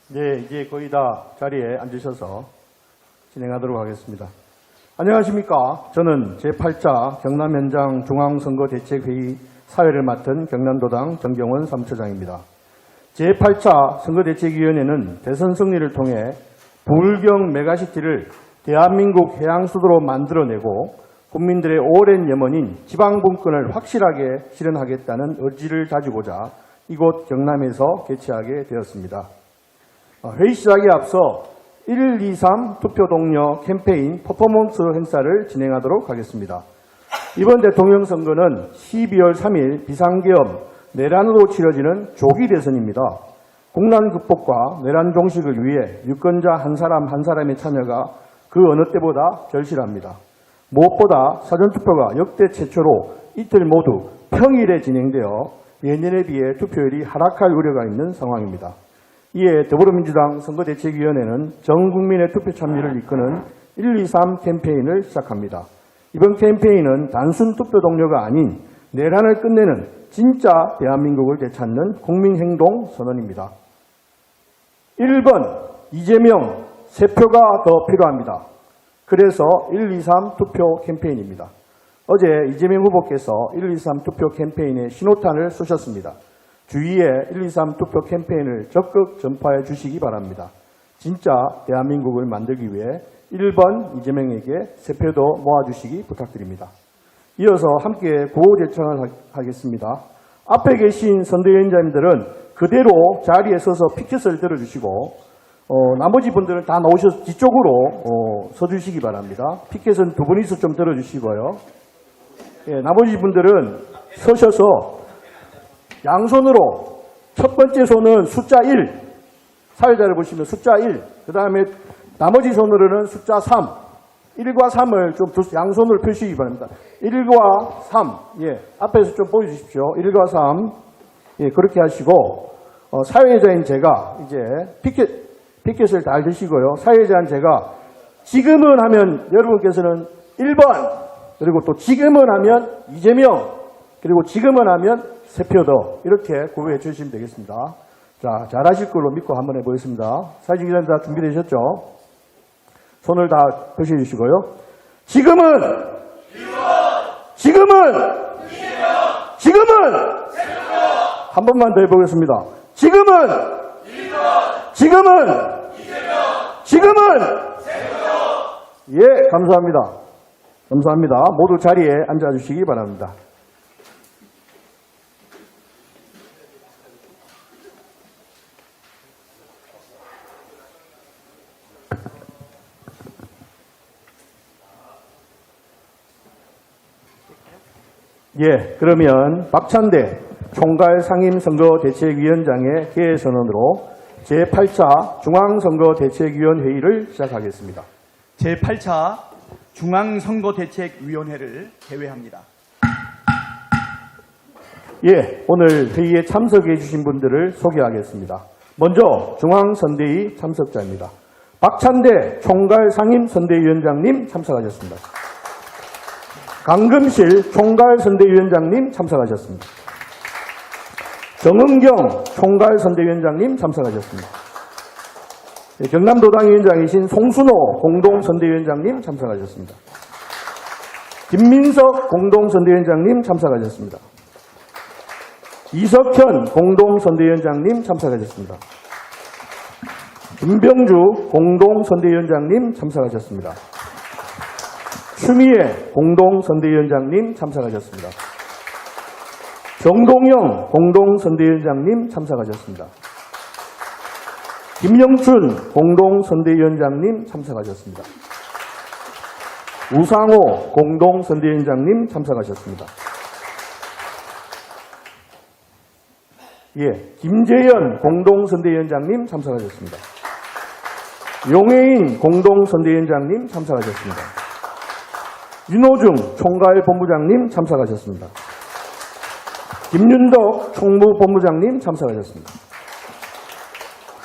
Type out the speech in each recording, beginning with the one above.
네, 이제 거의 다 자리에 앉으셔서 진행하도록 하겠습니다. 안녕하십니까. 저는 제8차 경남현장 중앙선거대책회의 사회를 맡은 경남도당 정경원 사무처장입니다. 제8차 선거대책위원회는 대선 승리를 통해 부울경 메가시티를 대한민국 해양수도로 만들어내고 국민들의 오랜 염원인 지방분권을 확실하게 실현하겠다는 의지를 다지고자 이곳 경남에서 개최하게 되었습니다. 회의 시작에 앞서 1, 2, 3 투표 동료 캠페인 퍼포먼스 행사를 진행하도록 하겠습니다. 이번 대통령 선거는 12월 3일 비상계엄 내란으로 치러지는 조기 대선입니다. 국난 극복과 내란 종식을 위해 유권자 한 사람 한 사람의 참여가 그 어느 때보다 절실합니다. 무엇보다 사전투표가 역대 최초로 이틀 모두 평일에 진행되어 예년에 비해 투표율이 하락할 우려가 있는 상황입니다. 이에 더불어민주당 선거대책위원회는 전 국민의 투표 참여를 이끄는 1, 2, 3 캠페인을 시작합니다. 이번 캠페인은 단순 투표 동료가 아닌 내란을 끝내는 진짜 대한민국을 되찾는 국민행동 선언입니다. 1번 이재명 세 표가 더 필요합니다. 그래서 1, 2, 3 투표 캠페인입니다. 어제 이재명 후보께서 1, 2, 3 투표 캠페인에 신호탄을 쏘셨습니다. 주위에 1, 2, 3 투표 캠페인을 적극 전파해 주시기 바랍니다. 진짜 대한민국을 만들기 위해 1번 이재명에게 세 표도 모아주시기 부탁드립니다. 이어서 함께 구호제청을 하겠습니다. 앞에 계신 선대위원장님들은 그대로 자리에 서서 피켓을 들어주시고 나머지 분들은 다 나오셔서 뒤쪽으로 서주시기 바랍니다. 피켓은 두 분이서 좀 들어주시고요. 예, 나머지 분들은 서셔서 양손으로 첫 번째 손은 숫자 1, 사회자를 보시면 숫자 1, 그 다음에 나머지 손으로는 숫자 3, 1과 3을 좀 양손으로 표시하기 바랍니다. 1과 3, 예, 앞에서 좀 보여주십시오. 1과 3, 예, 그렇게 하시고, 사회자인 제가 이제 피켓을 잘 드시고요. 사회자인 제가 지금은 하면 여러분께서는 1번, 그리고 또 지금은 하면 이재명, 그리고 지금은 하면 세 표 더 이렇게 구호해 주시면 되겠습니다. 자, 잘하실 걸로 믿고 한번 해보겠습니다. 사회진 기자님 다 준비되셨죠? 손을 다 표시해 주시고요. 지금은 한 번만 더 해보겠습니다. 지금은 예, 감사합니다. 감사합니다. 모두 자리에 앉아주시기 바랍니다. 예, 그러면 박찬대 총괄 상임선거대책위원장의 개회선언으로 제8차 중앙선거대책위원회의를 시작하겠습니다. 제8차 중앙선거대책위원회를 개회합니다. 예, 오늘 회의에 참석해 주신 분들을 소개하겠습니다. 먼저 중앙선대위 참석자입니다. 박찬대 총괄 상임선대위원장님 참석하셨습니다. 강금실 총괄선대위원장님 참석하셨습니다. 정은경 총괄선대위원장님 참석하셨습니다. 경남도당위원장이신 송순호 공동선대위원장님 참석하셨습니다. 김민석 공동선대위원장님 참석하셨습니다. 이석현 공동선대위원장님 참석하셨습니다. 김병주 공동선대위원장님 참석하셨습니다. 추미애 공동선대위원장님 참석하셨습니다. 정동영 공동선대위원장님 참석하셨습니다. 김영춘 공동선대위원장님 참석하셨습니다. 우상호 공동선대위원장님 참석하셨습니다. 예, 김재현 공동선대위원장님 참석하셨습니다. 용해인 공동선대위원장님 참석하셨습니다. 윤호중 총괄본부장님 참석하셨습니다. 김윤덕 총무본부장님 참석하셨습니다.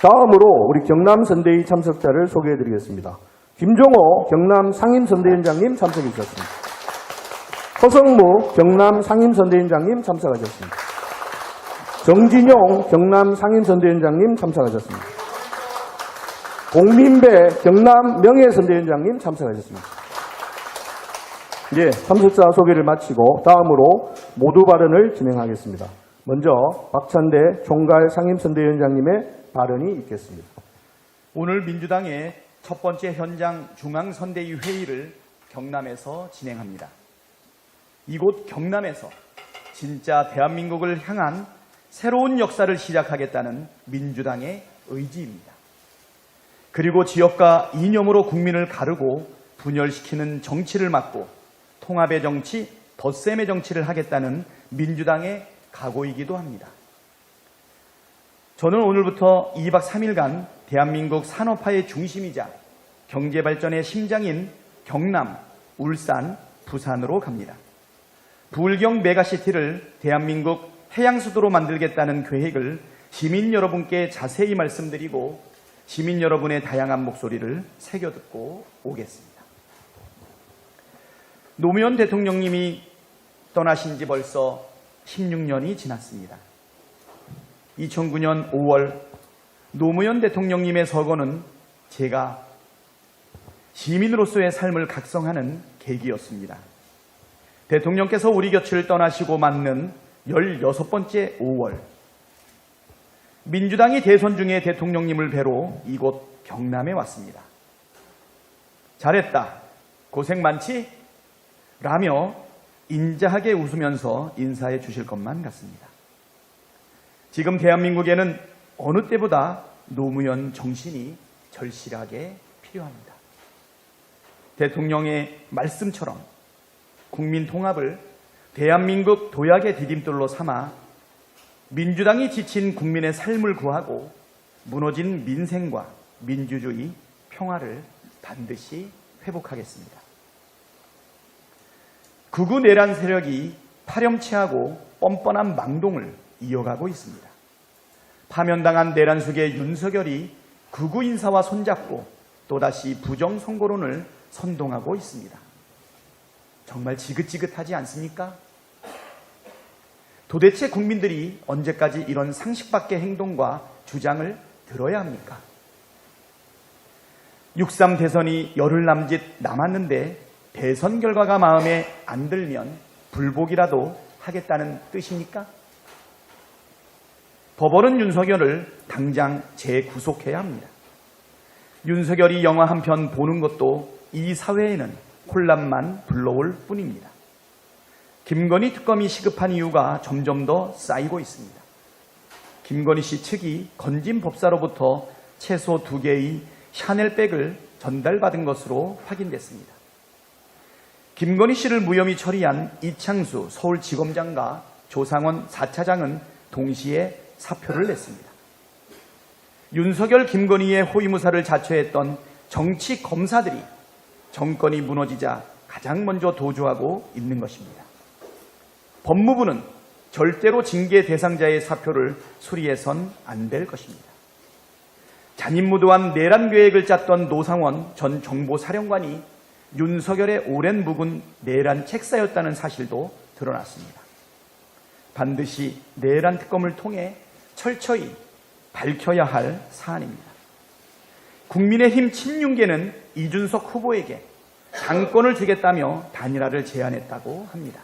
다음으로 우리 경남선대위 참석자를 소개해드리겠습니다. 김종호 경남 상임선대위원장님 참석해 주셨습니다. 허성무 경남 상임선대위원장님 참석하셨습니다. 정진용 경남 상임선대위원장님 참석하셨습니다. 공민배 경남 명예선대위원장님 참석하셨습니다. 예, 참석자 소개를 마치고 다음으로 모두 발언을 진행하겠습니다. 먼저 박찬대 총괄 상임선대위원장님의 발언이 있겠습니다. 오늘 민주당의 첫 번째 현장 중앙선대위 회의를 경남에서 진행합니다. 이곳 경남에서 진짜 대한민국을 향한 새로운 역사를 시작하겠다는 민주당의 의지입니다. 그리고 지역과 이념으로 국민을 가르고 분열시키는 정치를 막고 통합의 정치, 덧셈의 정치를 하겠다는 민주당의 각오이기도 합니다. 저는 오늘부터 2박 3일간 대한민국 산업화의 중심이자 경제발전의 심장인 경남, 울산, 부산으로 갑니다. 부울경 메가시티를 대한민국 해양수도로 만들겠다는 계획을 시민 여러분께 자세히 말씀드리고 시민 여러분의 다양한 목소리를 새겨듣고 오겠습니다. 노무현 대통령님이 떠나신 지 벌써 16년이 지났습니다. 2009년 5월 노무현 대통령님의 서거는 제가 시민으로서의 삶을 각성하는 계기였습니다. 대통령께서 우리 곁을 떠나시고 맞는 16번째 5월 민주당이 대선 중에 대통령님을 뵈러 이곳 경남에 왔습니다. 잘했다, 고생 많지? 라며 인자하게 웃으면서 인사해 주실 것만 같습니다. 지금 대한민국에는 어느 때보다 노무현 정신이 절실하게 필요합니다. 대통령의 말씀처럼 국민 통합을 대한민국 도약의 디딤돌로 삼아 민주당이 지친 국민의 삶을 구하고 무너진 민생과 민주주의, 평화를 반드시 회복하겠습니다. 극우 내란 세력이 파렴치하고 뻔뻔한 망동을 이어가고 있습니다. 파면당한 내란 속의 윤석열이 극우 인사와 손잡고 또다시 부정선거론을 선동하고 있습니다. 정말 지긋지긋하지 않습니까? 도대체 국민들이 언제까지 이런 상식 밖의 행동과 주장을 들어야 합니까? 6.3 대선이 열흘 남짓 남았는데 대선 결과가 마음에 안 들면 불복이라도 하겠다는 뜻입니까? 법원은 윤석열을 당장 재구속해야 합니다. 윤석열이 영화 한 편 보는 것도 이 사회에는 혼란만 불러올 뿐입니다. 김건희 특검이 시급한 이유가 점점 더 쌓이고 있습니다. 김건희 씨 측이 건진 법사로부터 채소 2개의 샤넬백을 전달받은 것으로 확인됐습니다. 김건희 씨를 무혐의 처리한 이창수 서울지검장과 조상원 4차장은 동시에 사표를 냈습니다. 윤석열, 김건희의 호위무사를 자처했던 정치 검사들이 정권이 무너지자 가장 먼저 도주하고 있는 것입니다. 법무부는 절대로 징계 대상자의 사표를 수리해선 안 될 것입니다. 잔인무도한 내란 계획을 짰던 노상원 전 정보사령관이 윤석열의 오랜 묵은 내란 책사였다는 사실도 드러났습니다. 반드시 내란 특검을 통해 철저히 밝혀야 할 사안입니다. 국민의힘 친윤계는 이준석 후보에게 당권을 주겠다며 단일화를 제안했다고 합니다.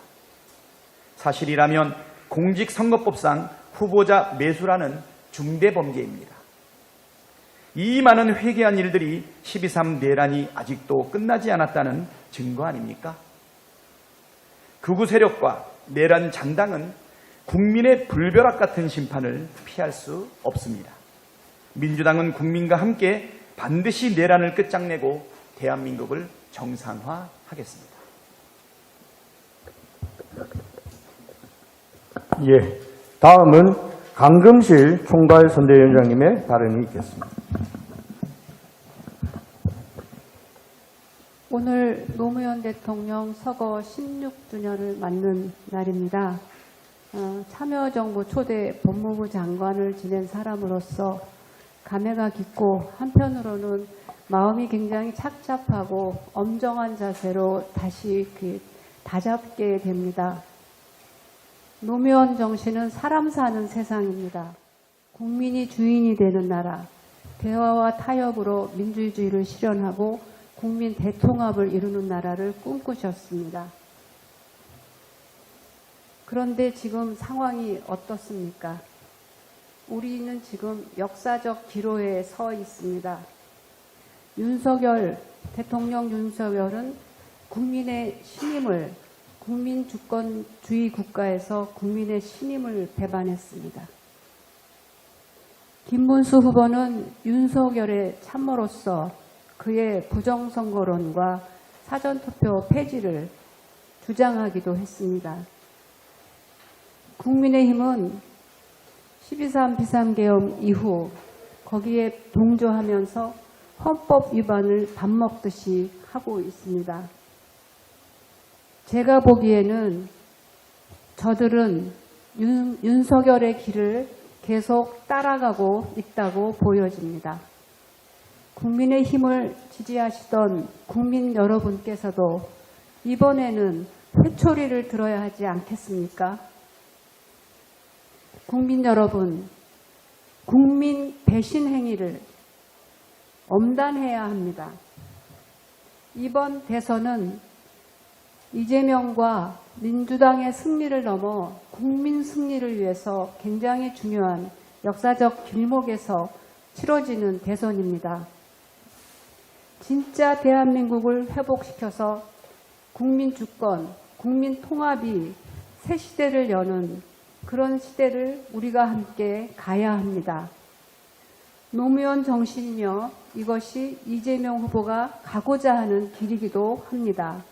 사실이라면 공직선거법상 후보자 매수라는 중대범죄입니다. 이 많은 회개한 일들이 12.3 내란이 아직도 끝나지 않았다는 증거 아닙니까? 극우 세력과 내란 잔당은 국민의 불벼락 같은 심판을 피할 수 없습니다. 민주당은 국민과 함께 반드시 내란을 끝장내고 대한민국을 정상화하겠습니다. 예, 다음은 강금실 총괄선대위원장님의 발언이 있겠습니다. 오늘 노무현 대통령 서거 16주년을 맞는 날입니다. 참여정부 초대 법무부 장관을 지낸 사람으로서 감회가 깊고 한편으로는 마음이 굉장히 착잡하고 엄정한 자세로 다시 다잡게 됩니다. 노무현 정신은 사람 사는 세상입니다. 국민이 주인이 되는 나라, 대화와 타협으로 민주주의를 실현하고 국민 대통합을 이루는 나라를 꿈꾸셨습니다. 그런데 지금 상황이 어떻습니까? 우리는 지금 역사적 기로에 서 있습니다. 대통령 윤석열은 국민의 신임을, 국민 주권주의 국가에서 국민의 신임을 배반했습니다. 김문수 후보는 윤석열의 참모로서 그의 부정선거론과 사전투표 폐지를 주장하기도 했습니다. 국민의힘은 12.3 비상계엄 이후 거기에 동조하면서 헌법 위반을 밥 먹듯이 하고 있습니다. 제가 보기에는 저들은 윤석열의 길을 계속 따라가고 있다고 보여집니다. 국민의힘을 지지하시던 국민 여러분께서도 이번에는 회초리를 들어야 하지 않겠습니까? 국민 여러분, 국민 배신 행위를 엄단해야 합니다. 이번 대선은 이재명과 민주당의 승리를 넘어 국민 승리를 위해서 굉장히 중요한 역사적 길목에서 치러지는 대선입니다. 진짜 대한민국을 회복시켜서 국민 주권, 국민 통합이 새 시대를 여는 그런 시대를 우리가 함께 가야 합니다. 노무현 정신이며 이것이 이재명 후보가 가고자 하는 길이기도 합니다.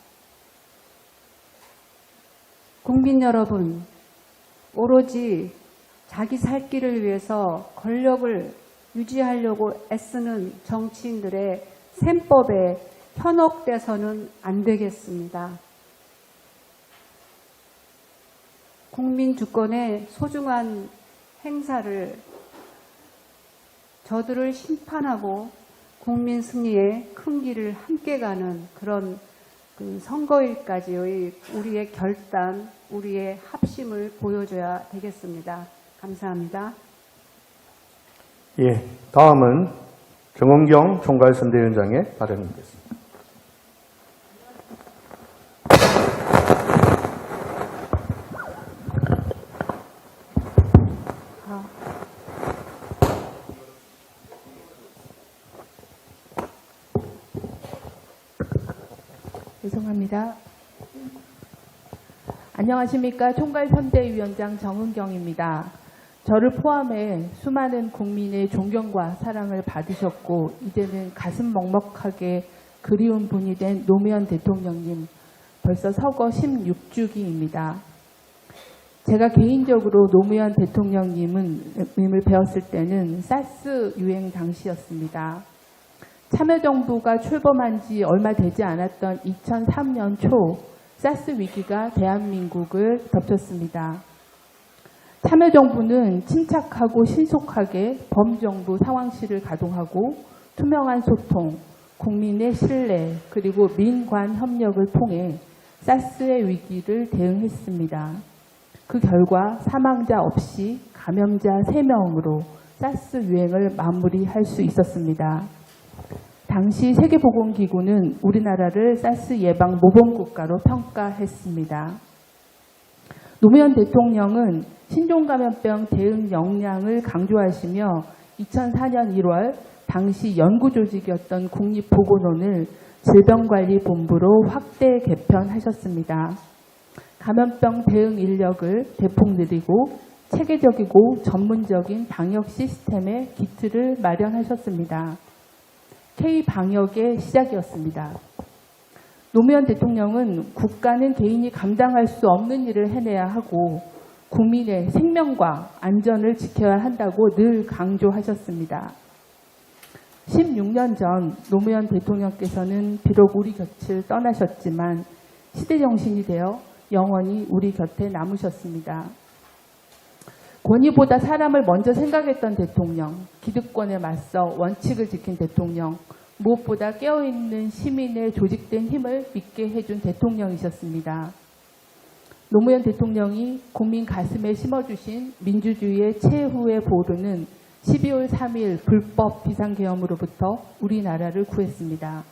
국민 여러분, 오로지 자기 살 길을 위해서 권력을 유지하려고 애쓰는 정치인들의 셈법에 현혹돼서는 안 되겠습니다. 국민 주권의 소중한 행사를 저들을 심판하고 국민 승리의 큰 길을 함께 가는 그런 선거일까지의 우리의 결단, 우리의 합심을 보여줘야 되겠습니다. 감사합니다. 예, 다음은 정은경 총괄선대위원장의 발언이겠습니다. 죄송합니다. 안녕하십니까. 총괄선대위원장 정은경입니다. 저를 포함해 수많은 국민의 존경과 사랑을 받으셨고 이제는 가슴 먹먹하게 그리운 분이 된 노무현 대통령님, 벌써 서거 16주기입니다. 제가 개인적으로 노무현 대통령님을 배웠을 때는 사스 유행 당시였습니다. 참여정부가 출범한 지 얼마 되지 않았던 2003년 초 사스 위기가 대한민국을 덮쳤습니다. 참여정부는 침착하고 신속하게 범정부 상황실을 가동하고 투명한 소통, 국민의 신뢰, 그리고 민관 협력을 통해 사스의 위기를 대응했습니다. 그 결과 사망자 없이 감염자 3명으로 사스 유행을 마무리할 수 있었습니다. 당시 세계보건기구는 우리나라를 사스 예방 모범국가로 평가했습니다. 노무현 대통령은 신종감염병 대응 역량을 강조하시며 2004년 1월 당시 연구조직이었던 국립보건원을 질병관리본부로 확대 개편하셨습니다. 감염병 대응 인력을 대폭 늘리고 체계적이고 전문적인 방역 시스템의 기틀을 마련하셨습니다. K-방역의 시작이었습니다. 노무현 대통령은 국가는 개인이 감당할 수 없는 일을 해내야 하고 국민의 생명과 안전을 지켜야 한다고 늘 강조하셨습니다. 16년 전 노무현 대통령께서는 비록 우리 곁을 떠나셨지만 시대정신이 되어 영원히 우리 곁에 남으셨습니다. 권위보다 사람을 먼저 생각했던 대통령, 기득권에 맞서 원칙을 지킨 대통령, 무엇보다 깨어있는 시민의 조직된 힘을 믿게 해준 대통령이셨습니다. 노무현 대통령이 국민 가슴에 심어주신 민주주의의 최후의 보루는 12월 3일 불법 비상계엄으로부터 우리나라를 구했습니다.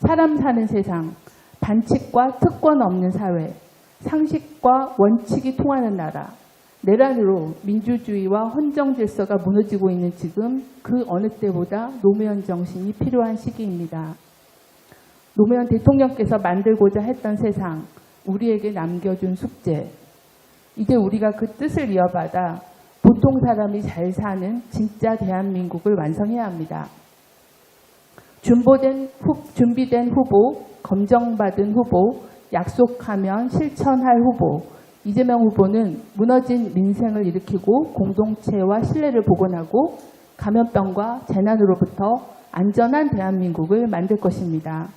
사람 사는 세상, 반칙과 특권 없는 사회, 상식과 원칙이 통하는 나라, 내란으로 민주주의와 헌정 질서가 무너지고 있는 지금 그 어느 때보다 노무현 정신이 필요한 시기입니다. 노무현 대통령께서 만들고자 했던 세상, 우리에게 남겨준 숙제, 이제 우리가 그 뜻을 이어받아 보통 사람이 잘 사는 진짜 대한민국을 완성해야 합니다. 준비된 후보, 검증받은 후보, 약속하면 실천할 후보, 이재명 후보는 무너진 민생을 일으키고 공동체와 신뢰를 복원하고 감염병과 재난으로부터 안전한 대한민국을 만들 것입니다.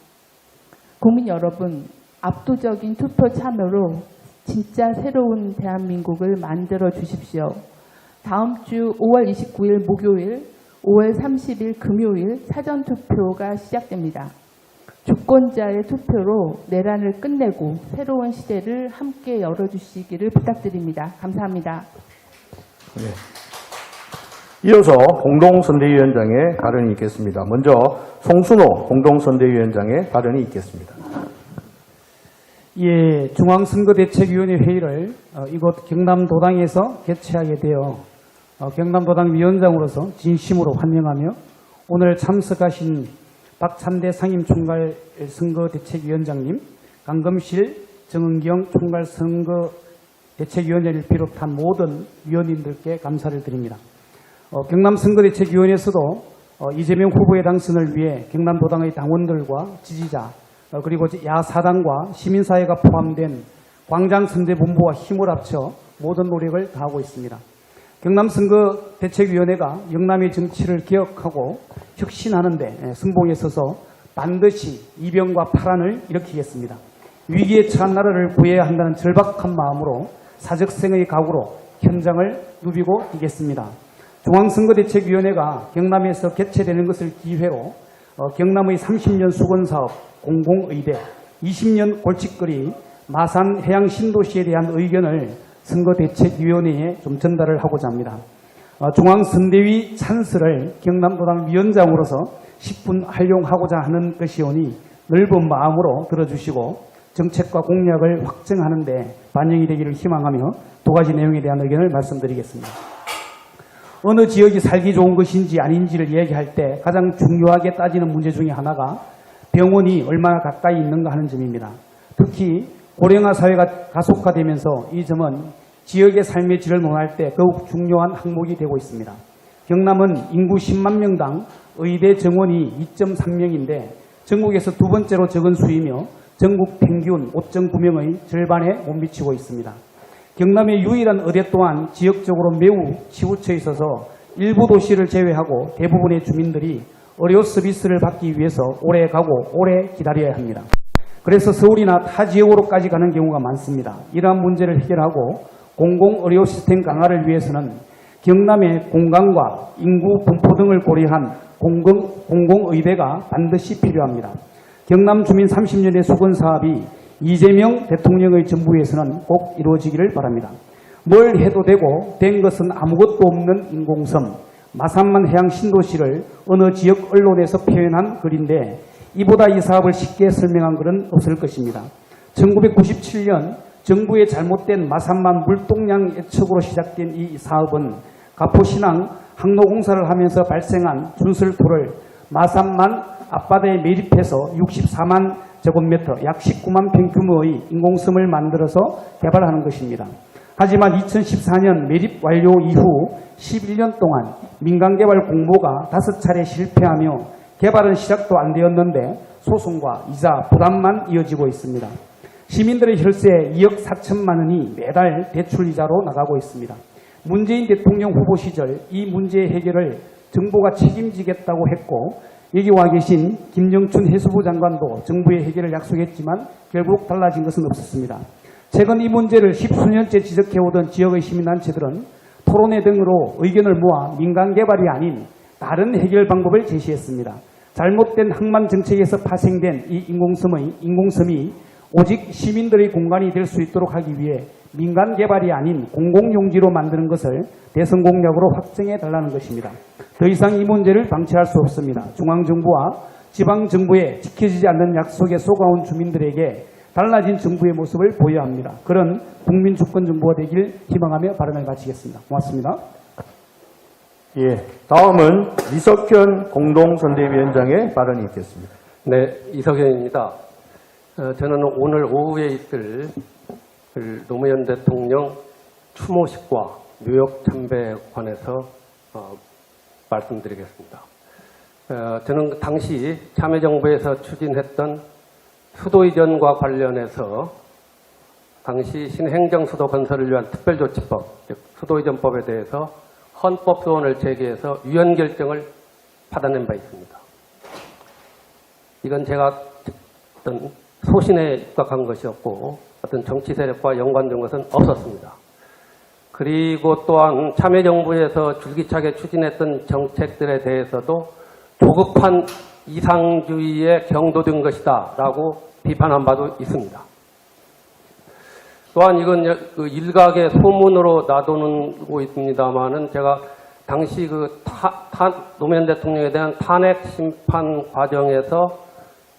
국민 여러분, 압도적인 투표 참여로 진짜 새로운 대한민국을 만들어 주십시오. 다음 주 5월 29일 목요일, 5월 30일 금요일 사전투표가 시작됩니다. 주권자의 투표로 내란을 끝내고 새로운 시대를 함께 열어주시기를 부탁드립니다. 감사합니다. 네. 이어서 공동선대위원장의 발언이 있겠습니다. 먼저 송순호 공동선대위원장의 발언이 있겠습니다. 예, 중앙선거대책위원회 회의를 이곳 경남도당에서 개최하게 되어 경남도당 위원장으로서 진심으로 환영하며 오늘 참석하신 박찬대 상임총괄선거대책위원장님, 강금실, 정은경 총괄선거대책위원장을 비롯한 모든 위원님들께 감사를 드립니다. 경남선거대책위원회에서도 이재명 후보의 당선을 위해 경남도당의 당원들과 지지자 그리고 야사당과 시민사회가 포함된 광장선대본부와 힘을 합쳐 모든 노력을 다하고 있습니다. 경남선거대책위원회가 영남의 정치를 개혁하고 혁신하는 데 선봉에 서서 반드시 이변과 파란을 일으키겠습니다. 위기에 처한 나라를 구해야 한다는 절박한 마음으로 사적생의 각오로 현장을 누비고 이겠습니다. 중앙선거대책위원회가 경남에서 개최되는 것을 기회로 경남의 30년 수건사업, 공공의대, 20년 골칫거리, 마산 해양신도시에 대한 의견을 선거대책위원회에 좀 전달을 하고자 합니다. 중앙선대위 찬스를 경남도당 위원장으로서 10분 활용하고자 하는 것이오니 넓은 마음으로 들어주시고 정책과 공약을 확정하는 데 반영이 되기를 희망하며 두 가지 내용에 대한 의견을 말씀드리겠습니다. 어느 지역이 살기 좋은 것인지 아닌지를 얘기할 때 가장 중요하게 따지는 문제 중에 하나가 병원이 얼마나 가까이 있는가 하는 점입니다. 특히 고령화 사회가 가속화되면서 이 점은 지역의 삶의 질을 논할 때 더욱 중요한 항목이 되고 있습니다. 경남은 인구 10만 명당 의대 정원이 2.3명인데 전국에서 두 번째로 적은 수이며 전국 평균 5.9명의 절반에 못 미치고 있습니다. 경남의 유일한 의대 또한 지역적으로 매우 치우쳐 있어서 일부 도시를 제외하고 대부분의 주민들이 의료 서비스를 받기 위해서 오래 가고 오래 기다려야 합니다. 그래서 서울이나 타 지역으로까지 가는 경우가 많습니다. 이러한 문제를 해결하고 공공의료 시스템 강화를 위해서는 경남의 공간과 인구 분포 등을 고려한 공공의대가 반드시 필요합니다. 경남 주민 30년의 수건사업이 이재명 대통령의 정부에서는 꼭 이루어지기를 바랍니다. 뭘 해도 되고 된 것은 아무것도 없는 인공섬, 마산만 해양 신도시를 어느 지역 언론에서 표현한 글인데 이보다 이 사업을 쉽게 설명한 글은 없을 것입니다. 1997년 정부의 잘못된 마산만 물동량 예측으로 시작된 이 사업은 가포신항 항로공사를 하면서 발생한 준설토를 마산만 앞바다에 매립해서 64만 제곱미터 약 19만 평 규모의 인공섬을 만들어서 개발하는 것입니다. 하지만 2014년 매립 완료 이후 11년 동안 민간개발 공모가 5차례 실패하며 개발은 시작도 안 되었는데 소송과 이자 부담만 이어지고 있습니다. 시민들의 혈세 2억 4천만 원이 매달 대출이자로 나가고 있습니다. 문재인 대통령 후보 시절 이 문제의 해결을 정부가 책임지겠다고 했고 여기 와 계신 김영춘 해수부 장관도 정부의 해결을 약속했지만 결국 달라진 것은 없었습니다. 최근 이 문제를 10수년째 지적해오던 지역의 시민단체들은 토론회 등으로 의견을 모아 민간개발이 아닌 다른 해결 방법을 제시했습니다. 잘못된 항만 정책에서 파생된 이 인공섬이 오직 시민들의 공간이 될 수 있도록 하기 위해 민간 개발이 아닌 공공용지로 만드는 것을 대선 공약으로 확정해 달라는 것입니다. 더 이상 이 문제를 방치할 수 없습니다. 중앙정부와 지방정부에 지켜지지 않는 약속에 속아온 주민들에게 달라진 정부의 모습을 보여야 합니다. 그런 국민주권정부가 되길 희망하며 발언을 마치겠습니다. 고맙습니다. 예, 다음은 이석현 공동선대위원장의 발언이 있겠습니다. 네, 이석현입니다. 저는 오늘 오후에 있을 노무현 대통령 추모식과 뉴욕 참배에 관해서 말씀드리겠습니다. 저는 당시 참여정부에서 추진했던 수도 이전과 관련해서 당시 신행정수도 건설을 위한 특별조치법, 즉 수도 이전법에 대해서 헌법 소원을 제기해서 위헌 결정을 받아낸 바 있습니다. 이건 제가 어떤 소신에 입각한 것이었고 어떤 정치 세력과 연관된 것은 없었습니다. 그리고 또한 참여정부에서 줄기차게 추진했던 정책들에 대해서도 조급한 이상주의에 경도된 것이다 라고 비판한 바도 있습니다. 또한 이건 일각의 소문으로 나도고 있습니다만은 제가 당시 노무현 대통령에 대한 탄핵 심판 과정에서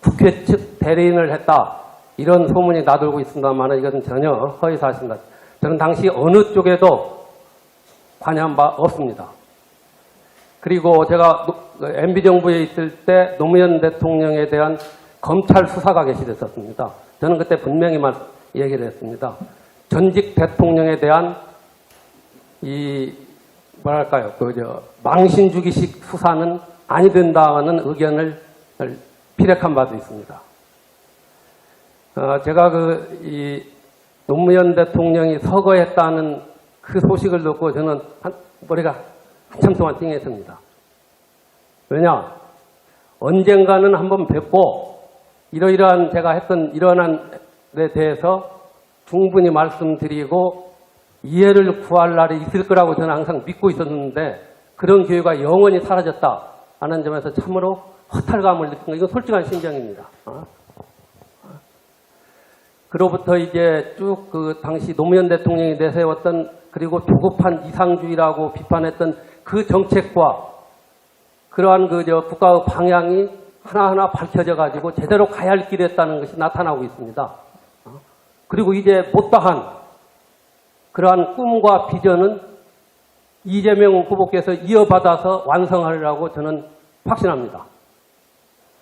국회 측 대리인을 했다 이런 소문이 나돌고 있습니다만은 이것은 전혀 허위 사실입니다. 저는 당시 어느 쪽에도 관여한 바 없습니다. 그리고 제가 MB 정부에 있을 때 노무현 대통령에 대한 검찰 수사가 개시됐었습니다. 저는 그때 분명히 얘기를 했습니다. 전직 대통령에 대한 망신 주기식 수사는 아니 된다는 의견을 피력한 바도 있습니다. 제가 노무현 대통령이 서거했다는 그 소식을 듣고 저는 머리가 한참 동안 띵했습니다. 왜냐? 언젠가는 한번 뵙고 이러이러한 제가 했던 이러한 데 대해서 충분히 말씀드리고 이해를 구할 날이 있을 거라고 저는 항상 믿고 있었는데 그런 기회가 영원히 사라졌다 하는 점에서 참으로 허탈감을 느낀 거 이건 솔직한 심정입니다. 그로부터 이제 쭉 당시 노무현 대통령이 내세웠던 그리고 조급한 이상주의라고 비판했던 그 정책과 그러한 국가의 방향이 하나하나 밝혀져 가지고 제대로 가야 할 길이었다는 것이 나타나고 있습니다. 그리고 이제 못다한 그러한 꿈과 비전은 이재명 후보께서 이어받아서 완성하리라고 저는 확신합니다.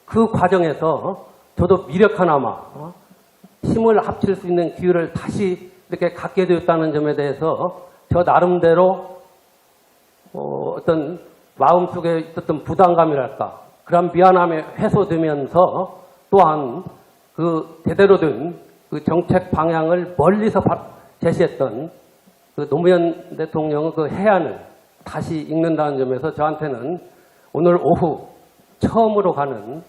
그 과정에서 저도 미력 하나마 힘을 합칠 수 있는 기회를 다시 이렇게 갖게 되었다는 점에 대해서 저 나름대로 어떤 마음속에 있었던 부담감이랄까 그런 미안함이 해소되면서 또한 제대로 된 그 정책 방향을 멀리서 제시했던 노무현 대통령의 그 해안을 다시 읽는다는 점에서 저한테는 오늘 오후 처음으로 가는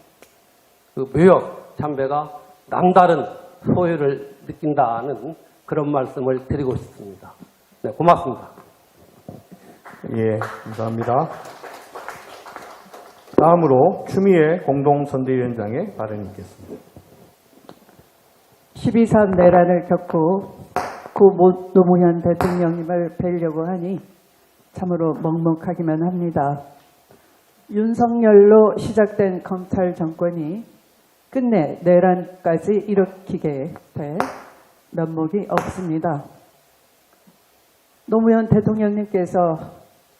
묘역 참배가 남다른 소요를 느낀다는 그런 말씀을 드리고 싶습니다. 네, 고맙습니다. 예, 감사합니다. 다음으로 추미애 공동선대위원장의 발언이 있겠습니다. 12.3 내란을 겪고 노무현 대통령님을 뵈려고 하니 참으로 먹먹하기만 합니다. 윤석열로 시작된 검찰 정권이 끝내 내란까지 일으키게 될 면목이 없습니다. 노무현 대통령님께서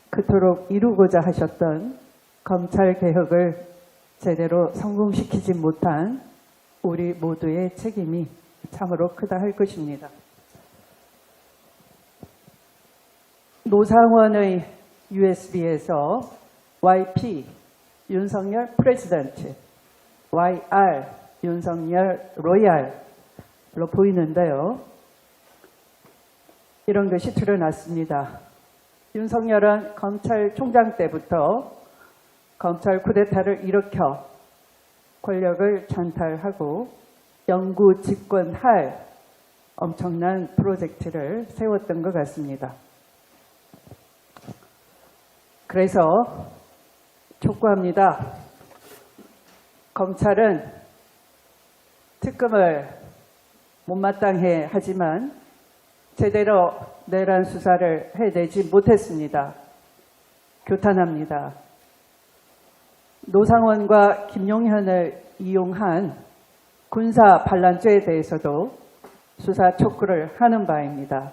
그토록 이루고자 하셨던 검찰개혁을 제대로 성공시키지 못한 우리 모두의 책임이 참으로 크다 할 것입니다. 노상원의 USB에서 YP 윤석열 프레지던트, YR 윤석열 로얄로 보이는데요. 이런 것이 드러났습니다. 윤석열은 검찰총장 때부터 검찰 쿠데타를 일으켜 권력을 찬탈하고 영구 집권할 엄청난 프로젝트를 세웠던 것 같습니다. 그래서 촉구합니다. 검찰은 특검을 못마땅해 하지만 제대로 내란 수사를 해내지 못했습니다. 교탄합니다. 노상원과 김용현을 이용한 군사 반란죄에 대해서도 수사 촉구를 하는 바입니다.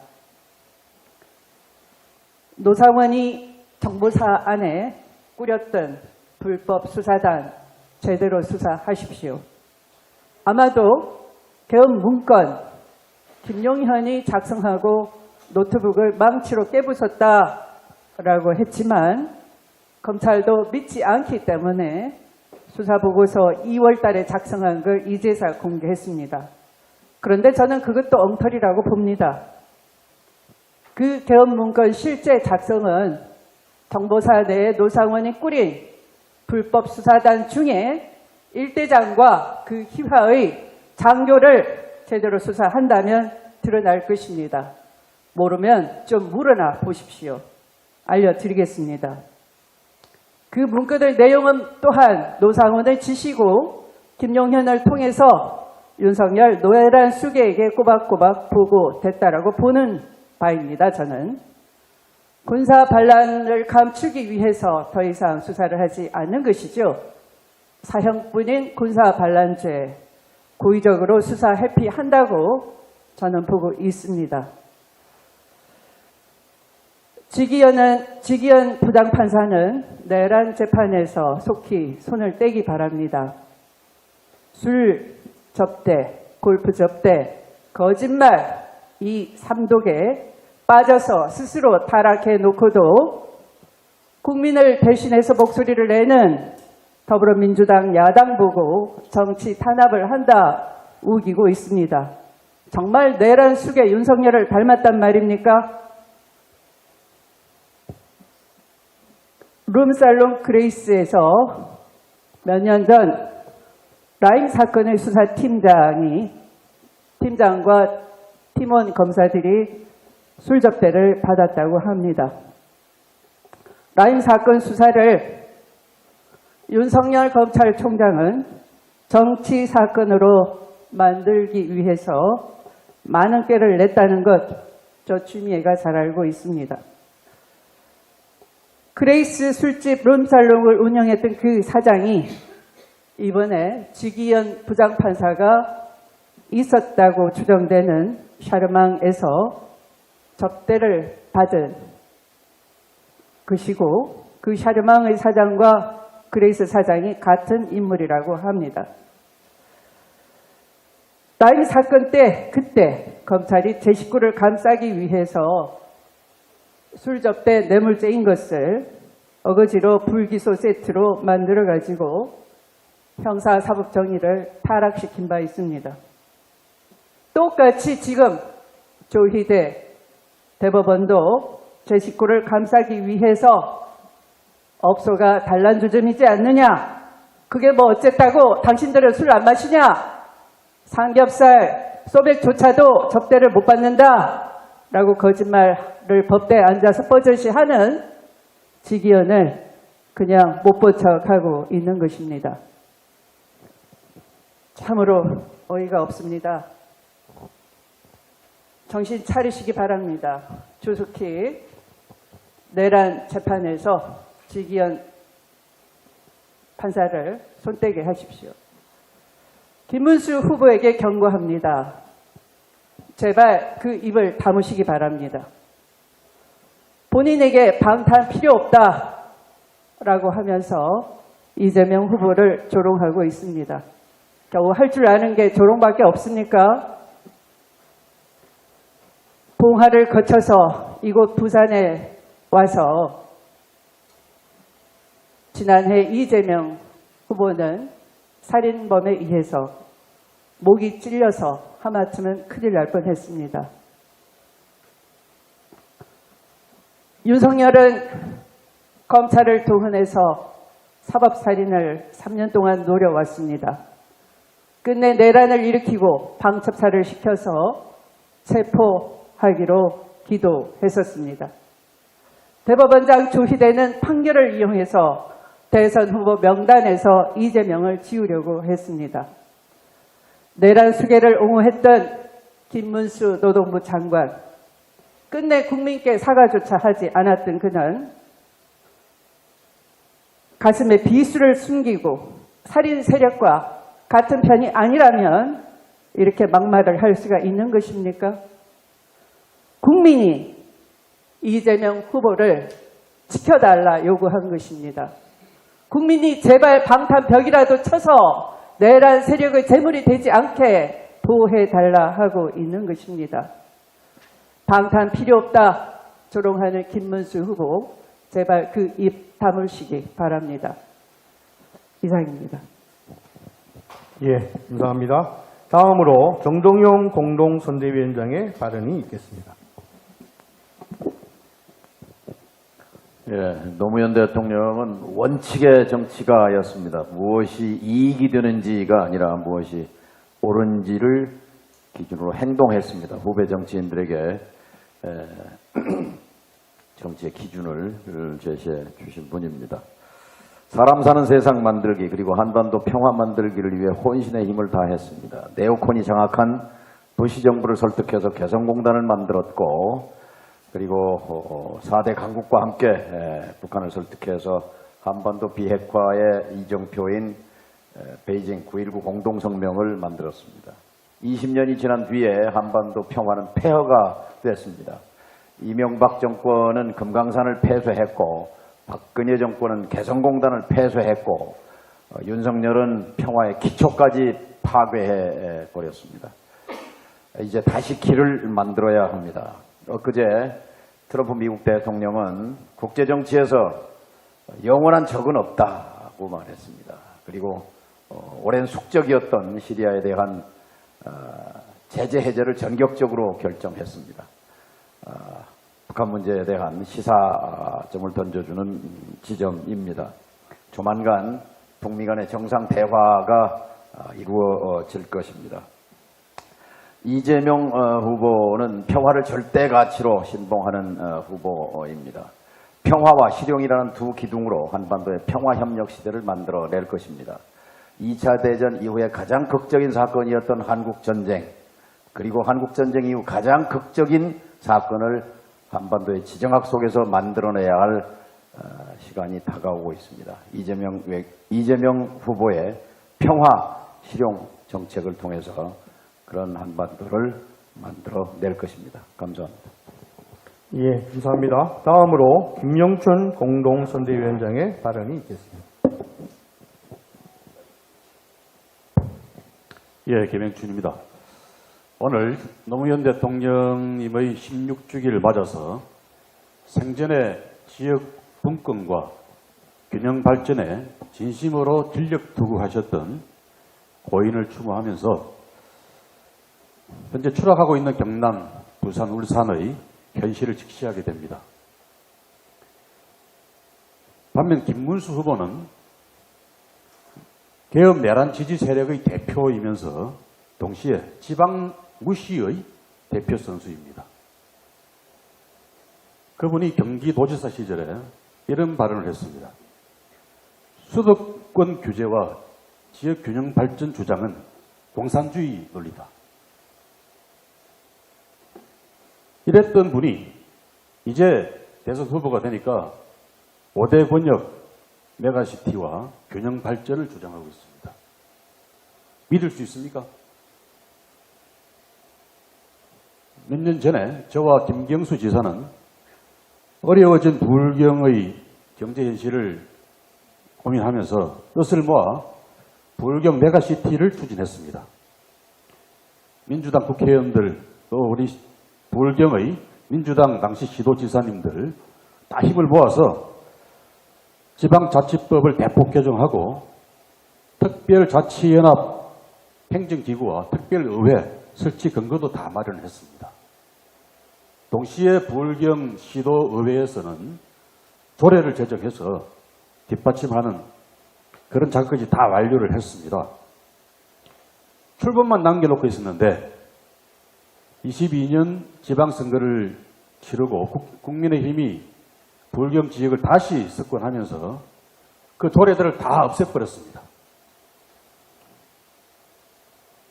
노상원이 정보사 안에 꾸렸던 불법 수사단 제대로 수사하십시오. 아마도 계엄 문건 김용현이 작성하고 노트북을 망치로 깨부쉈다라고 했지만 검찰도 믿지 않기 때문에 수사보고서 2월 달에 작성한 걸 이제서 공개했습니다. 그런데 저는 그것도 엉터리라고 봅니다. 그 계엄 문건 실제 작성은 정보사 내에 노상원이 꾸린 불법 수사단 중에 일대장과 그 희화의 장교를 제대로 수사한다면 드러날 것입니다. 모르면 좀 물어나 보십시오. 알려드리겠습니다. 그 문건의 내용은 또한 노상원을 지시고 김용현을 통해서 윤석열 노회란 수계에게 꼬박꼬박 보고됐다라고 보는 바입니다. 저는 군사 반란을 감추기 위해서 더 이상 수사를 하지 않는 것이죠. 사형뿐인 군사 반란죄 고의적으로 수사 회피한다고 저는 보고 있습니다. 지기현 부장판사는 내란 재판에서 속히 손을 떼기 바랍니다. 술 접대, 골프 접대, 거짓말 이 삼독에 빠져서 스스로 타락해 놓고도 국민을 대신해서 목소리를 내는 더불어민주당 야당 보고 정치 탄압을 한다 우기고 있습니다. 정말 내란 숙의 윤석열을 닮았단 말입니까? 룸살롱 그레이스에서 몇 년 전 라임 사건의 팀장과 팀원 검사들이 술 접대를 받았다고 합니다. 라임 사건 수사를 윤석열 검찰총장은 정치 사건으로 만들기 위해서 많은 꾀를 냈다는 것 저 추미애가 잘 알고 있습니다. 그레이스 술집 룸살롱을 운영했던 그 사장이 이번에 지기현 부장판사가 있었다고 추정되는 샤르망에서 접대를 받은 것이고 그 샤르망의 사장과 그레이스 사장이 같은 인물이라고 합니다. 라임 사건 때 그때 검찰이 제 식구를 감싸기 위해서 술 접대 뇌물죄인 것을 어거지로 불기소 세트로 만들어가지고 형사사법정의를 타락시킨 바 있습니다. 똑같이 지금 조희대 대법원도 제 식구를 감싸기 위해서 업소가 단란주점이지 않느냐? 그게 뭐 어쨌다고 당신들은 술 안 마시냐? 삼겹살, 소백조차도 접대를 못 받는다 라고 거짓말을 법대에 앉아서 뻐젓이 하는 지기현을 그냥 못 본 척하고 있는 것입니다. 참으로 어이가 없습니다. 정신 차리시기 바랍니다. 조속히 내란 재판에서 지기현 판사를 손떼게 하십시오. 김문수 후보에게 경고합니다. 제발 그 입을 다무시기 바랍니다. 본인에게 방탄 필요 없다라고 하면서 이재명 후보를 조롱하고 있습니다. 겨우 할 줄 아는 게 조롱밖에 없습니까? 봉화를 거쳐서 이곳 부산에 와서 지난해 이재명 후보는 살인범에 의해서 목이 찔려서 하마터면 큰일 날 뻔했습니다. 윤석열은 검찰을 동원해서 사법살인을 3년 동안 노려왔습니다. 끝내 내란을 일으키고 방첩사를 시켜서 체포하기로 기도했었습니다. 대법원장 조희대는 판결을 이용해서 대선 후보 명단에서 이재명을 지우려고 했습니다. 내란 수계를 옹호했던 김문수 노동부 장관, 끝내 국민께 사과조차 하지 않았던 그는 가슴에 비수를 숨기고 살인 세력과 같은 편이 아니라면 이렇게 막말을 할 수가 있는 것입니까? 국민이 이재명 후보를 지켜달라 요구한 것입니다. 국민이 제발 방탄벽이라도 쳐서 내란 세력의 재물이 되지 않게 보호해달라 하고 있는 것입니다. 방탄 필요 없다 조롱하는 김문수 후보, 제발 그 입 다물시기 바랍니다. 이상입니다. 예, 감사합니다. 다음으로 정동영 공동선대위원장의 발언이 있겠습니다. 예, 노무현 대통령은 원칙의 정치가였습니다. 무엇이 이익이 되는지가 아니라 무엇이 옳은지를 기준으로 행동했습니다. 후배 정치인들에게 정치의 기준을 제시해 주신 분입니다. 사람 사는 세상 만들기 그리고 한반도 평화 만들기를 위해 혼신의 힘을 다했습니다. 네오콘이 장악한 도시정부를 설득해서 개성공단을 만들었고, 그리고 4대 강국과 함께 북한을 설득해서 한반도 비핵화의 이정표인 베이징 9.19 공동성명을 만들었습니다. 20년이 지난 뒤에 한반도 평화는 폐허가 됐습니다. 이명박 정권은 금강산을 폐쇄했고, 박근혜 정권은 개성공단을 폐쇄했고, 윤석열은 평화의 기초까지 파괴해 버렸습니다. 이제 다시 길을 만들어야 합니다. 엊그제 트럼프 미국 대통령은 국제정치에서 영원한 적은 없다고 말했습니다. 그리고 오랜 숙적이었던 시리아에 대한 제재 해제를 전격적으로 결정했습니다. 북한 문제에 대한 시사점을 던져주는 지점입니다. 조만간 북미 간의 정상 대화가 이루어질 것입니다. 이재명 후보는 평화를 절대 가치로 신봉하는 후보입니다. 평화와 실용이라는 두 기둥으로 한반도의 평화협력 시대를 만들어낼 것입니다. 2차 대전 이후에 가장 극적인 사건이었던 한국전쟁, 그리고 한국전쟁 이후 가장 극적인 사건을 한반도의 지정학 속에서 만들어내야 할 시간이 다가오고 있습니다. 이재명 후보의 평화 실용 정책을 통해서 그런 한반도를 만들어낼 것입니다. 감사합니다. 예, 감사합니다. 다음으로 김영춘 공동선대위원장의 발언이 있겠습니다. 예, 김영춘입니다. 오늘 노무현 대통령님의 16주기를 맞아서 생전에 지역 분권과 균형 발전에 진심으로 전력 투구하셨던 고인을 추모하면서 현재 추락하고 있는 경남, 부산, 울산의 현실을 직시하게 됩니다. 반면 김문수 후보는 개업 내란 지지 세력의 대표이면서 동시에 지방무시의 대표 선수입니다. 그분이 경기도지사 시절에 이런 발언을 했습니다. 수도권 규제와 지역균형 발전 주장은 공산주의 논리다. 이랬던 분이 이제 대선 후보가 되니까 5대 권역 메가시티와 균형 발전을 주장하고 있습니다. 믿을 수 있습니까? 몇 년 전에 저와 김경수 지사는 어려워진 부울경의 경제 현실을 고민하면서 뜻을 모아 부울경 메가시티를 추진했습니다. 민주당 국회의원들 또 우리 부울경의 민주당 당시 시도지사님들 다 힘을 모아서 지방자치법을 대폭 개정하고 특별자치연합 행정기구와 특별의회 설치 근거도 다 마련했습니다. 동시에 부울경 시도의회에서는 조례를 제정해서 뒷받침하는 그런 작업까지 다 완료를 했습니다. 출범만 남겨놓고 있었는데 22년 지방선거를 치르고 국민의힘이 부울경 지역을 다시 석권하면서 그 조례들을 다 없애버렸습니다.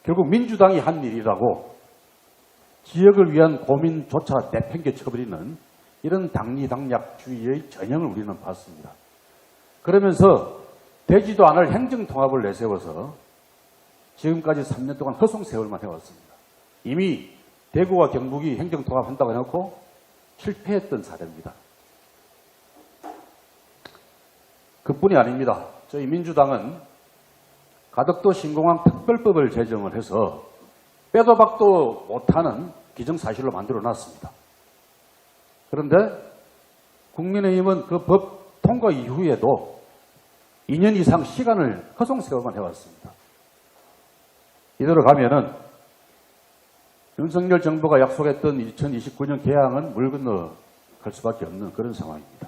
결국 민주당이 한 일이라고 지역을 위한 고민조차 내팽개쳐버리는 이런 당리당략주의의 전형을 우리는 봤습니다. 그러면서 되지도 않을 행정통합을 내세워서 지금까지 3년 동안 허송세월만 해왔습니다. 이미 대구와 경북이 행정통합한다고 해놓고 실패했던 사례입니다. 그뿐이 아닙니다. 저희 민주당은 가덕도 신공항 특별법을 제정을 해서 빼도 박도 못하는 기정사실로 만들어놨습니다. 그런데 국민의힘은 그 법 통과 이후에도 2년 이상 시간을 허송세월만 해왔습니다. 이대로 가면은 윤석열 정부가 약속했던 2029년 개항은 물 건너 갈 수밖에 없는 그런 상황입니다.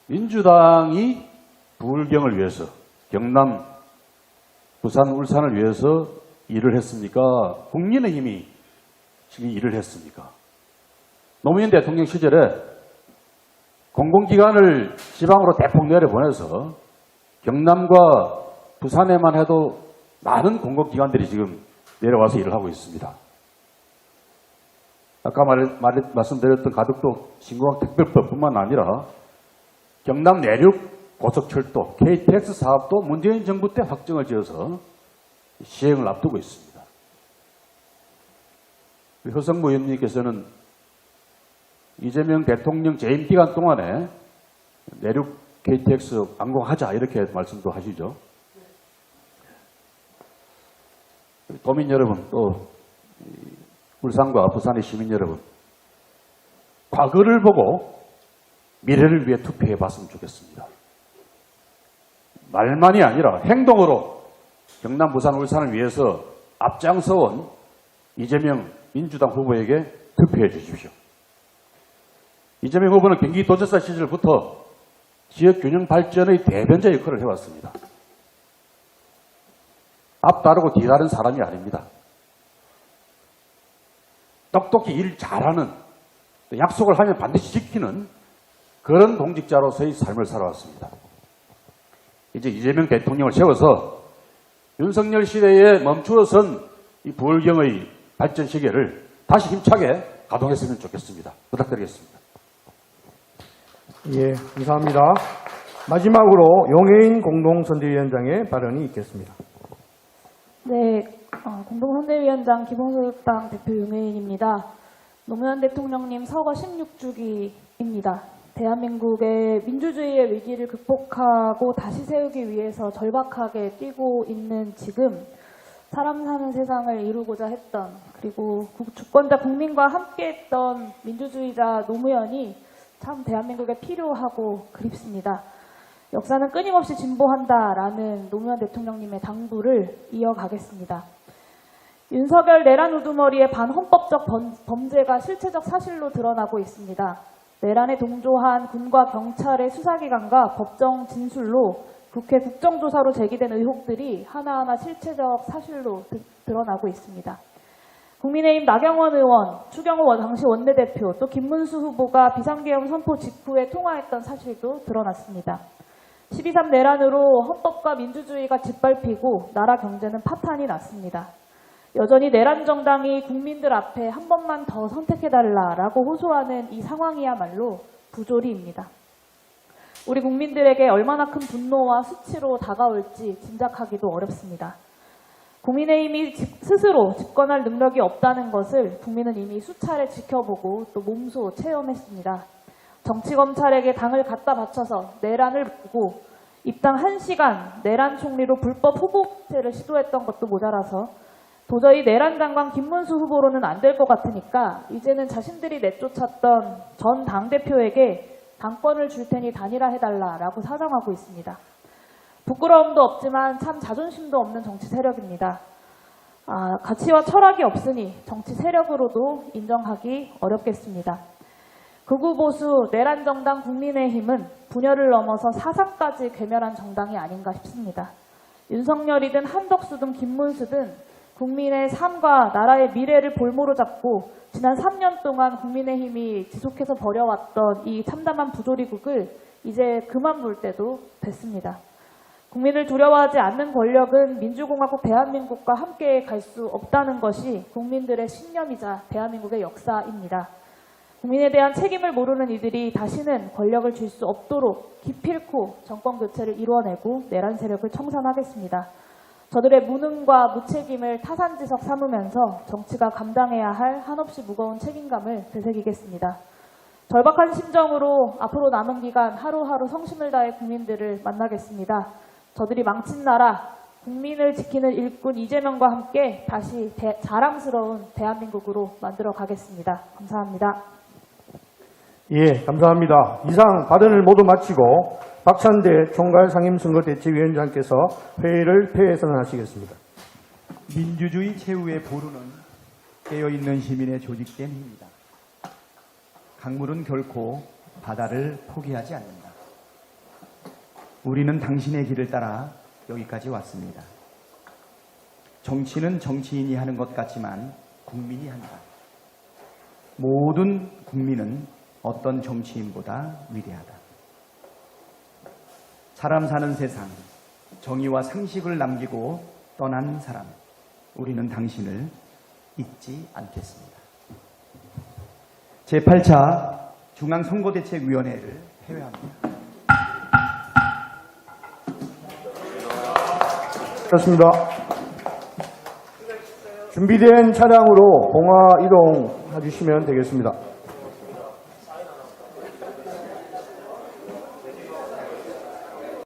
민주당이 부울경을 위해서 경남, 부산, 울산을 위해서 일을 했습니까? 국민의힘이 지금 일을 했습니까? 노무현 대통령 시절에 공공기관을 지방으로 대폭 내려보내서 경남과 부산에만 해도 많은 공공기관들이 지금 내려와서 일을 하고 있습니다. 아까 말씀드렸던 가덕도 신공항 특별법뿐만 아니라 경남 내륙 고속철도 KTX 사업도 문재인 정부 때 확정을 지어서 시행을 앞두고 있습니다. 허성무 의원님께서는 이재명 대통령 재임 기간 동안에 내륙 KTX 완공하자 이렇게 말씀도 하시죠. 도민 여러분, 또 울산과 부산의 시민 여러분, 과거를 보고 미래를 위해 투표해 봤으면 좋겠습니다. 말만이 아니라 행동으로 경남, 부산, 울산을 위해서 앞장서온 이재명 민주당 후보에게 투표해 주십시오. 이재명 후보는 경기도지사 시절부터 지역균형 발전의 대변자 역할을 해왔습니다. 앞다르고 뒤다른 사람이 아닙니다. 똑똑히 일 잘하는, 약속을 하면 반드시 지키는 그런 공직자로서의 삶을 살아왔습니다. 이제 이재명 대통령을 세워서 윤석열 시대에 멈추어선 이 부울경의 발전 시계를 다시 힘차게 가동했으면 좋겠습니다. 부탁드리겠습니다. 예, 감사합니다. 마지막으로 용해인 공동선대위원장의 발언이 있겠습니다. 네, 공동선대위원장 기본소득당 대표 용해인입니다. 노무현 대통령님 서거 16주기입니다. 대한민국의 민주주의의 위기를 극복하고 다시 세우기 위해서 절박하게 뛰고 있는 지금 사람 사는 세상을 이루고자 했던, 그리고 주권자 국민과 함께했던 민주주의자 노무현이 참 대한민국에 필요하고 그립습니다. 역사는 끊임없이 진보한다라는 노무현 대통령님의 당부를 이어가겠습니다. 윤석열 내란 우두머리의 반헌법적 범죄가 실체적 사실로 드러나고 있습니다. 내란에 동조한 군과 경찰의 수사기관과 법정 진술로 국회 국정조사로 제기된 의혹들이 하나하나 실체적 사실로 드러나고 있습니다. 국민의힘 나경원 의원, 추경호 당시 원내대표, 또 김문수 후보가 비상계엄 선포 직후에 통화했던 사실도 드러났습니다. 12.3 내란으로 헌법과 민주주의가 짓밟히고 나라 경제는 파탄이 났습니다. 여전히 내란 정당이 국민들 앞에 한 번만 더 선택해달라라고 호소하는 이 상황이야말로 부조리입니다. 우리 국민들에게 얼마나 큰 분노와 수치로 다가올지 짐작하기도 어렵습니다. 국민의힘이 스스로 집권할 능력이 없다는 것을 국민은 이미 수차례 지켜보고 또 몸소 체험했습니다. 정치검찰에게 당을 갖다 바쳐서 내란을 보고 입당 1시간 내란 총리로 불법 후보제를 시도했던 것도 모자라서 도저히 내란 장관 김문수 후보로는 안 될 것 같으니까 이제는 자신들이 내쫓았던 전 당대표에게 당권을 줄 테니 단일화 해달라라고 사정하고 있습니다. 부끄러움도 없지만 참 자존심도 없는 정치 세력입니다. 가치와 철학이 없으니 정치 세력으로도 인정하기 어렵겠습니다. 극우보수 내란정당 국민의힘은 분열을 넘어서 사상까지 괴멸한 정당이 아닌가 싶습니다. 윤석열이든 한덕수든 김문수든 국민의 삶과 나라의 미래를 볼모로 잡고 지난 3년 동안 국민의힘이 지속해서 벌여왔던 이 참담한 부조리국을 이제 그만 물 때도 됐습니다. 국민을 두려워하지 않는 권력은 민주공화국 대한민국과 함께 갈 수 없다는 것이 국민들의 신념이자 대한민국의 역사입니다. 국민에 대한 책임을 모르는 이들이 다시는 권력을 줄 수 없도록 기필코 정권 교체를 이루어내고 내란 세력을 청산하겠습니다. 저들의 무능과 무책임을 타산지석 삼으면서 정치가 감당해야 할 한없이 무거운 책임감을 되새기겠습니다. 절박한 심정으로 앞으로 남은 기간 하루하루 성심을 다해 국민들을 만나겠습니다. 저들이 망친 나라, 국민을 지키는 일꾼 이재명과 함께 다시 자랑스러운 대한민국으로 만들어 가겠습니다. 감사합니다. 예, 감사합니다. 이상 발언을 모두 마치고 박찬대 총괄상임선거대책위원장께서 회의를 폐회선언하시겠습니다. 민주주의 최후의 보루는 깨어있는 시민의 조직된 힘이다. 강물은 결코 바다를 포기하지 않는다. 우리는 당신의 길을 따라 여기까지 왔습니다. 정치는 정치인이 하는 것 같지만 국민이 한다. 모든 국민은 어떤 정치인보다 위대하다. 사람 사는 세상, 정의와 상식을 남기고 떠난 사람, 우리는 당신을 잊지 않겠습니다. 제8차 중앙선거대책위원회를 폐회합니다. 그렇습니다. 준비된 차량으로 봉화 이동해 주시면 되겠습니다.